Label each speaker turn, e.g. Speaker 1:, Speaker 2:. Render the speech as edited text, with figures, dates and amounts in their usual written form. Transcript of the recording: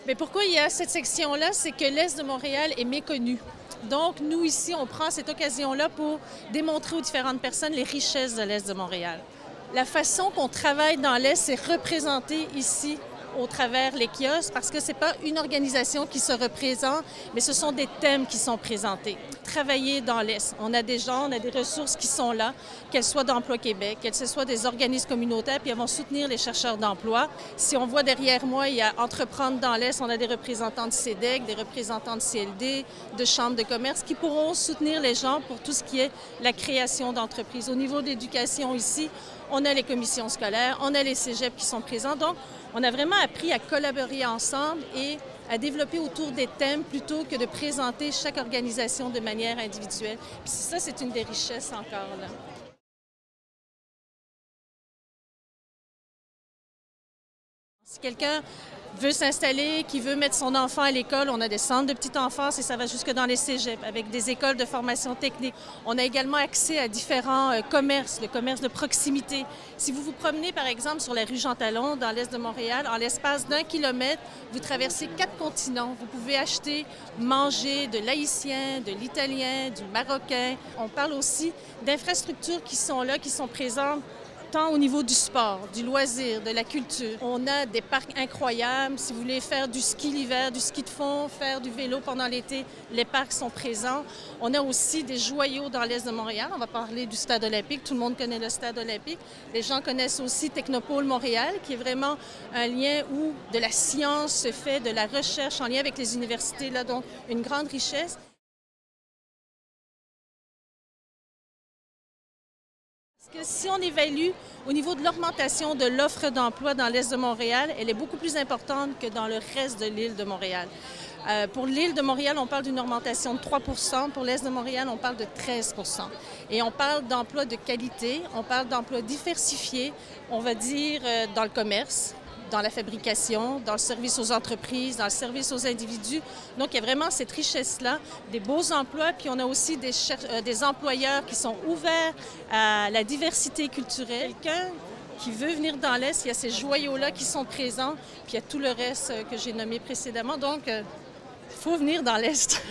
Speaker 1: Mais pourquoi il y a cette section-là? C'est que l'Est de Montréal est méconnu. Donc, nous, ici, on prend cette occasion-là pour démontrer aux différentes personnes les richesses de l'Est de Montréal. La façon qu'on travaille dans l'Est, c'est représenté ici au travers les kiosques parce que ce n'est pas une organisation qui se représente, mais ce sont des thèmes qui sont présentés. Travailler dans l'Est. On a des gens, on a des ressources qui sont là, qu'elles soient d'Emploi Québec, qu'elles soient des organismes communautaires, puis elles vont soutenir les chercheurs d'emploi. Si on voit derrière moi, il y a Entreprendre dans l'Est, on a des représentants de CEDEC, des représentants de CLD, de chambres de commerce qui pourront soutenir les gens pour tout ce qui est la création d'entreprises. Au niveau de l'éducation ici, on a les commissions scolaires, on a les cégeps qui sont présents. Donc, on a vraiment appris à collaborer ensemble et à développer autour des thèmes plutôt que de présenter chaque organisation de manière individuelle. Puis ça, c'est une des richesses encore là. Si quelqu'un veut s'installer, qui veut mettre son enfant à l'école, on a des centres de petite enfance et ça va jusque dans les cégeps avec des écoles de formation technique. On a également accès à différents commerces, le commerce de proximité. Si vous vous promenez par exemple sur la rue Jean Talon dans l'Est de Montréal, en l'espace d'1 kilomètre, vous traversez 4 continents. Vous pouvez acheter, manger de l'haïtien, de l'italien, du marocain. On parle aussi d'infrastructures qui sont là, qui sont présentes tant au niveau du sport, du loisir, de la culture. On a des parcs incroyables. Si vous voulez faire du ski l'hiver, du ski de fond, faire du vélo pendant l'été, les parcs sont présents. On a aussi des joyaux dans l'Est de Montréal. On va parler du Stade olympique. Tout le monde connaît le Stade olympique. Les gens connaissent aussi Technopôle Montréal, qui est vraiment un lien où de la science se fait, de la recherche en lien avec les universités. Là, donc, une grande richesse. Parce que si on évalue au niveau de l'augmentation de l'offre d'emploi dans l'Est de Montréal, elle est beaucoup plus importante que dans le reste de l'île de Montréal. Pour l'île de Montréal, on parle d'une augmentation de 3 %. Pour l'Est de Montréal, on parle de 13 %. Et on parle d'emplois de qualité, on parle d'emplois diversifiés, on va dire dans le commerce, dans la fabrication, dans le service aux entreprises, dans le service aux individus. Donc, il y a vraiment cette richesse-là, des beaux emplois, puis on a aussi des employeurs qui sont ouverts à la diversité culturelle. Quelqu'un qui veut venir dans l'Est, il y a ces joyaux-là qui sont présents, puis il y a tout le reste que j'ai nommé précédemment. Donc, il faut venir dans l'Est.